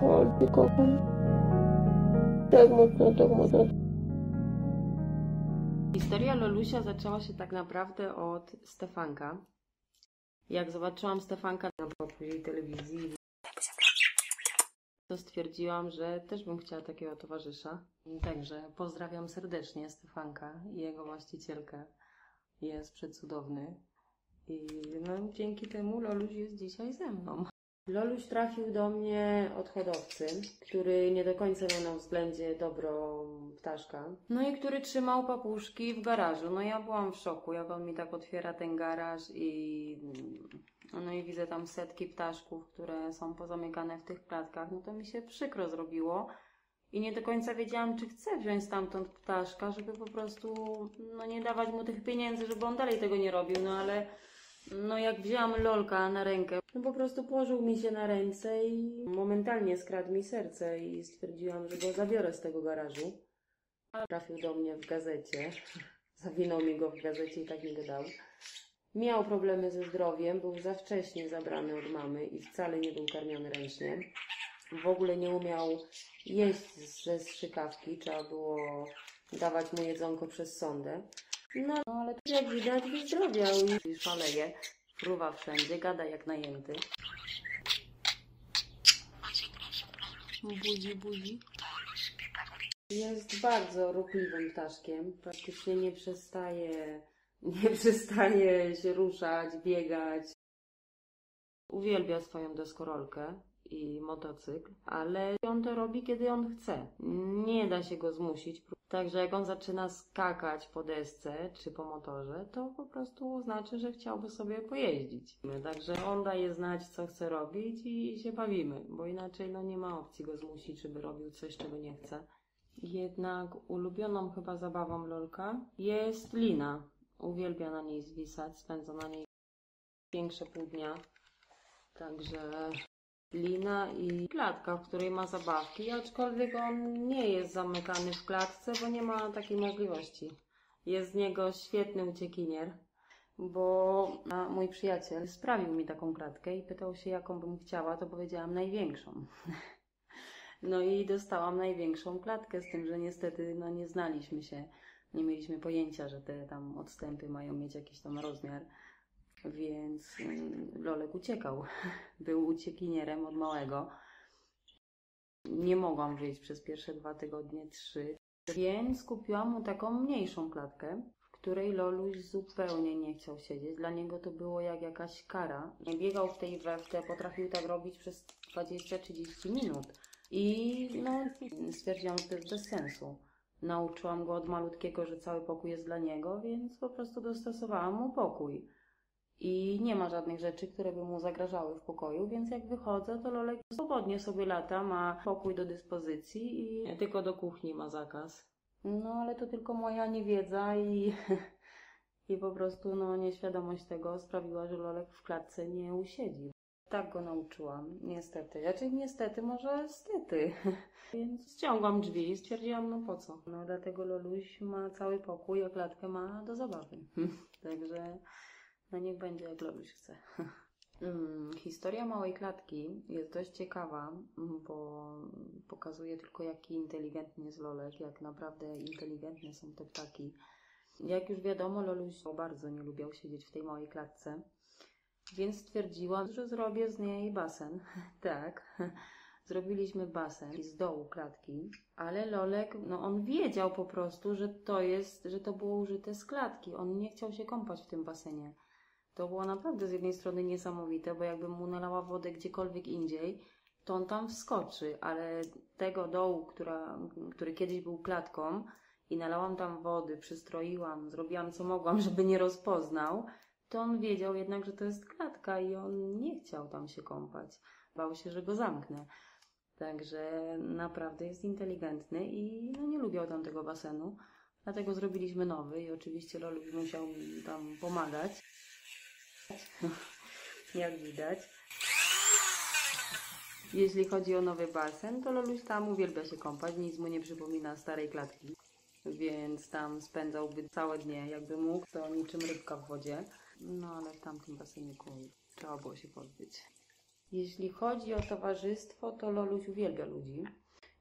Cię kocham. Tak mocno, tak mocno. Historia Lolusia zaczęła się tak naprawdę od Stefanka. Jak zobaczyłam Stefanka na później telewizji, to stwierdziłam, że też bym chciała takiego towarzysza. Także pozdrawiam serdecznie Stefanka i jego właścicielkę. Jest przecudowny. I no, dzięki temu Loluś jest dzisiaj ze mną. Loluś trafił do mnie od hodowcy, który nie do końca miał na względzie dobro ptaszka. No i który trzymał papuszki w garażu. No ja byłam w szoku, jak on mi tak otwiera ten garaż no i widzę tam setki ptaszków, które są pozamykane w tych klatkach. No to mi się przykro zrobiło. I nie do końca wiedziałam, czy chcę wziąć stamtąd ptaszka, żeby po prostu no nie dawać mu tych pieniędzy, żeby on dalej tego nie robił. No ale no jak wzięłam Lolka na rękę, no po prostu położył mi się na ręce i momentalnie skradł mi serce i stwierdziłam, że go zabiorę z tego garażu. Trafił do mnie w gazecie, zawinął mi go w gazecie i tak mi go dał. Miał problemy ze zdrowiem, był za wcześnie zabrany od mamy i wcale nie był karmiony ręcznie. W ogóle nie umiał jeść ze strzykawki, trzeba było dawać mu jedzonko przez sondę. No ale jak widać wyzdrowiał i szaleje, fruwa wszędzie, gada jak najęty. Buzi. Jest bardzo ruchliwym ptaszkiem, praktycznie nie przestaje się ruszać, biegać. Uwielbia swoją deskorolkę i motocykl, ale on to robi, kiedy on chce. Nie da się go zmusić. Także jak on zaczyna skakać po desce czy po motorze, to po prostu znaczy, że chciałby sobie pojeździć. Także on daje znać, co chce robić i się bawimy, bo inaczej no nie ma opcji go zmusić, żeby robił coś, czego nie chce. Jednak ulubioną chyba zabawą Lolka jest lina. Uwielbia na niej zwisać, spędza na niej większe pół dnia. Także lina i klatka, w której ma zabawki, aczkolwiek on nie jest zamykany w klatce, bo nie ma takiej możliwości. Jest z niego świetny uciekinier, bo mój przyjaciel sprawił mi taką klatkę i pytał się, jaką bym chciała, to powiedziałam największą. No i dostałam największą klatkę, z tym, że niestety no, nie znaliśmy się, nie mieliśmy pojęcia, że te tam odstępy mają mieć jakiś tam rozmiar. Więc Lolek uciekał. Był uciekinierem od małego. Nie mogłam wyjść przez pierwsze 2 tygodnie, 3. Więc kupiłam mu taką mniejszą klatkę, w której Loluś zupełnie nie chciał siedzieć. Dla niego to było jak jakaś kara. Biegał w tej weftę, potrafił tak robić przez 20-30 minut. I no, stwierdziłam, że to jest bez sensu. Nauczyłam go od malutkiego, że cały pokój jest dla niego, więc po prostu dostosowałam mu pokój. I nie ma żadnych rzeczy, które by mu zagrażały w pokoju, więc jak wychodzę, to Lolek swobodnie sobie lata, ma pokój do dyspozycji i tylko do kuchni ma zakaz. No ale to tylko moja niewiedza i po prostu no, nieświadomość tego sprawiła, że Lolek w klatce nie usiedzi. Tak go nauczyłam, niestety. Niestety, może stety. Więc ściągłam drzwi i stwierdziłam, no po co? No dlatego Loluś ma cały pokój, a klatkę ma do zabawy. Także no niech będzie jak Loluś chce. Historia małej klatki jest dość ciekawa, bo pokazuje tylko, jaki inteligentny jest Lolek, jak naprawdę inteligentne są te ptaki. Jak już wiadomo, Loluś bardzo nie lubiał siedzieć w tej małej klatce, więc stwierdziłam, że zrobię z niej basen. Tak, zrobiliśmy basen z dołu klatki, ale Lolek, no on wiedział po prostu, że to było użyte z klatki. On nie chciał się kąpać w tym basenie. To było naprawdę z jednej strony niesamowite, bo jakbym mu nalała wodę gdziekolwiek indziej, to on tam wskoczy, ale tego dołu, który kiedyś był klatką i nalałam tam wody, przystroiłam, zrobiłam co mogłam, żeby nie rozpoznał, to on wiedział jednak, że to jest klatka i on nie chciał tam się kąpać. Bał się, że go zamknę. Także naprawdę jest inteligentny i no, nie lubiał tam tego basenu. Dlatego zrobiliśmy nowy i oczywiście Loluś musiał mi tam pomagać. Jak widać. Jeśli chodzi o nowy basen, to Loluś tam uwielbia się kąpać, nic mu nie przypomina starej klatki, więc tam spędzałby całe dnie, jakby mógł, to niczym rybka w wodzie. No ale w tamtym baseniku trzeba było się pozbyć. Jeśli chodzi o towarzystwo, to Loluś uwielbia ludzi.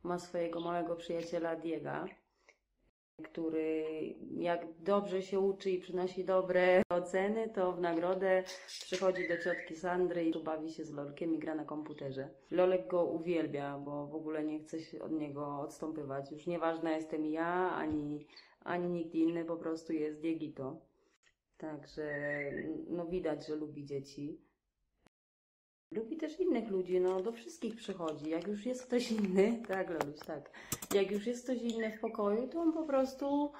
Ma swojego małego przyjaciela Diega, który jak dobrze się uczy i przynosi dobre oceny, to w nagrodę przychodzi do ciotki Sandry i bawi się z Lolkiem i gra na komputerze. Lolek go uwielbia, bo w ogóle nie chce się od niego odstąpywać. Już nieważna jestem ja, ani nikt inny, po prostu jest Diegito. Także no widać, że lubi dzieci. Lubi też innych ludzi, no do wszystkich przychodzi. Jak już jest ktoś inny, tak Loluś, tak. Jak już jest ktoś inny w pokoju, to on po prostu,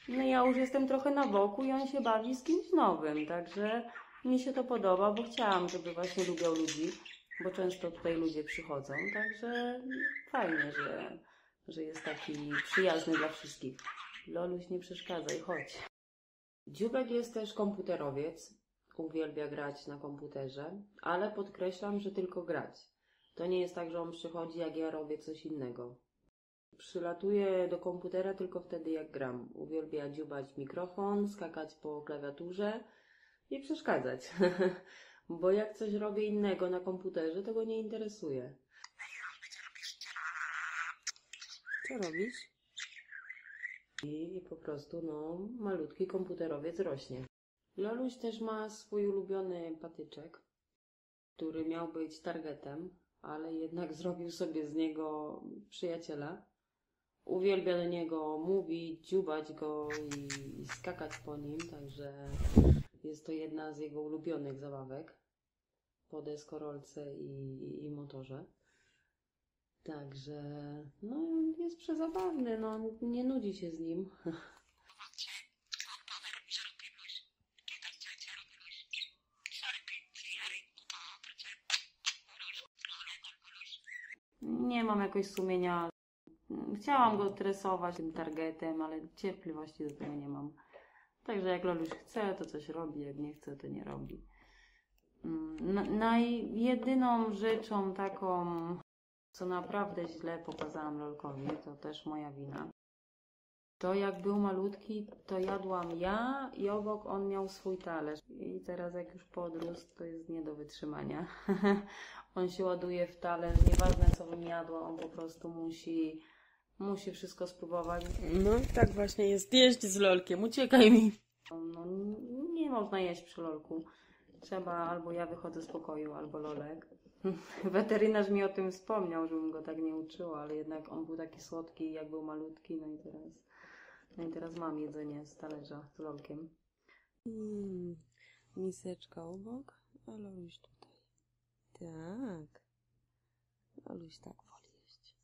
no ja już jestem trochę na boku i on się bawi z kimś nowym. Także mi się to podoba, bo chciałam, żeby właśnie lubiał ludzi, bo często tutaj ludzie przychodzą. Także fajnie, że jest taki przyjazny dla wszystkich. Loluś, nie przeszkadzaj, chodź. Dziubek jest też komputerowiec. Uwielbia grać na komputerze, ale podkreślam, że tylko grać. To nie jest tak, że on przychodzi, jak ja robię coś innego. Przylatuje do komputera tylko wtedy, jak gram. Uwielbia dziubać mikrofon, skakać po klawiaturze i przeszkadzać. Bo jak coś robię innego na komputerze, to go nie interesuje. Co robisz? I po prostu, no, malutki komputerowiec rośnie. Loluś też ma swój ulubiony patyczek, który miał być targetem, ale jednak zrobił sobie z niego przyjaciela. Uwielbia do niego mówić, dziubać go i skakać po nim, także jest to jedna z jego ulubionych zabawek po deskorolce i motorze. Także no, jest przezabawny, no, nie nudzi się z nim. Nie mam jakoś sumienia. Chciałam go tresować tym targetem, ale cierpliwości do tego nie mam. Także jak Loluś chce, to coś robi, jak nie chce, to nie robi. Jedyną rzeczą taką, co naprawdę źle pokazałam Lolkowi, to też moja wina. To jak był malutki, to jadłam ja i obok on miał swój talerz. I teraz jak już podrósł, to jest nie do wytrzymania. On się ładuje w talerz, nieważne co bym jadła, on po prostu musi wszystko spróbować. No tak właśnie jest, jeść z Lolkiem, uciekaj mi. No, nie można jeść przy Lolku. Trzeba albo ja wychodzę z pokoju, albo Lolek. Weterynarz mi o tym wspomniał, żebym go tak nie uczyła, ale jednak on był taki słodki, jak był malutki, no i teraz mam jedzenie z talerza z Lolkiem. Miseczka obok, a Loluś tutaj. Tak. Loluś tak woli jeść.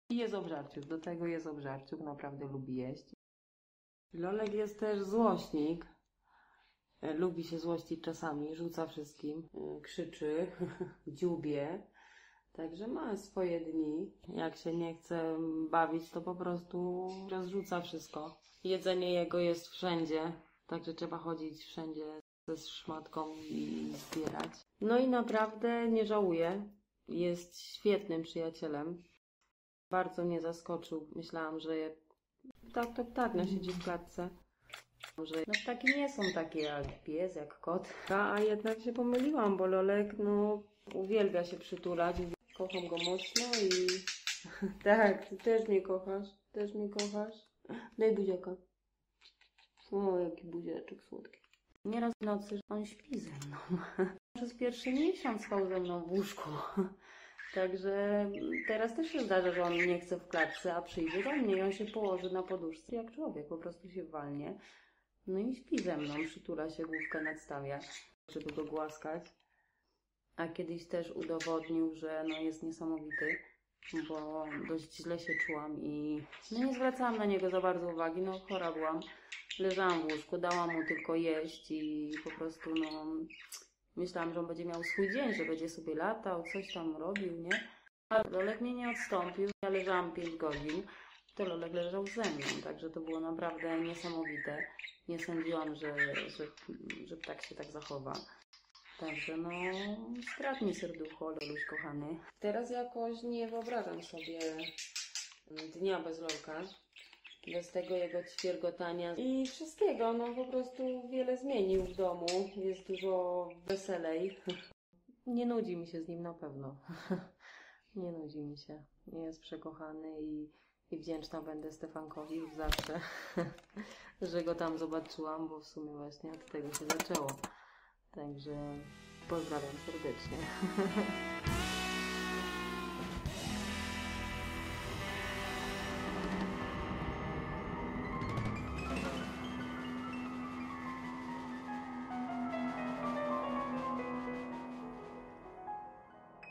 I jest obżarciuk, do tego jest obżarciuk, naprawdę lubi jeść. Lolek jest też złośnik. Lubi się złościć czasami, rzuca wszystkim, krzyczy, dziubie. Także ma swoje dni. Jak się nie chce bawić, to po prostu rozrzuca wszystko. Jedzenie jego jest wszędzie, także trzeba chodzić wszędzie ze szmatką i zbierać. No i naprawdę nie żałuję. Jest świetnym przyjacielem. Bardzo mnie zaskoczył. Myślałam, że tak, to ptak no siedzi w klatce. Że no ptaki nie są takie jak pies, jak kot. A jednak się pomyliłam, bo Lolek no uwielbia się przytulać. Kocham go mocno i tak, ty też mnie kochasz. Też mnie kochasz. Daj buziaka. O, jaki buziaczek słodki. Nieraz w nocy on śpi ze mną. Przez pierwszy miesiąc spał ze mną w łóżku. Także teraz też się zdarza, że on nie chce w klatce, a przyjdzie do mnie i on się położy na poduszce jak człowiek. Po prostu się walnie. No i śpi ze mną, przytula się, główkę nadstawia, żeby go głaskać. A kiedyś też udowodnił, że no jest niesamowity, bo dość źle się czułam i no nie zwracałam na niego za bardzo uwagi, no chora byłam. Leżałam w łóżku, dałam mu tylko jeść i po prostu no myślałam, że on będzie miał swój dzień, że będzie sobie latał, coś tam robił, nie? Ale Lolek mnie nie odstąpił, ja leżałam 5 godzin, to Lolek leżał ze mną, także to było naprawdę niesamowite. Nie sądziłam, że ptak się tak zachowa. Także no, strat mi serducho, Loluś kochany. Teraz jakoś nie wyobrażam sobie dnia bez Lolka. Bez tego jego ćwiergotania i wszystkiego. No po prostu wiele zmienił w domu. Jest dużo weselej. Nie nudzi mi się z nim na pewno. Nie nudzi mi się. Jest przekochany i wdzięczna będę Stefankowi już zawsze, że go tam zobaczyłam, bo w sumie właśnie od tego się zaczęło. Także pozdrawiam serdecznie.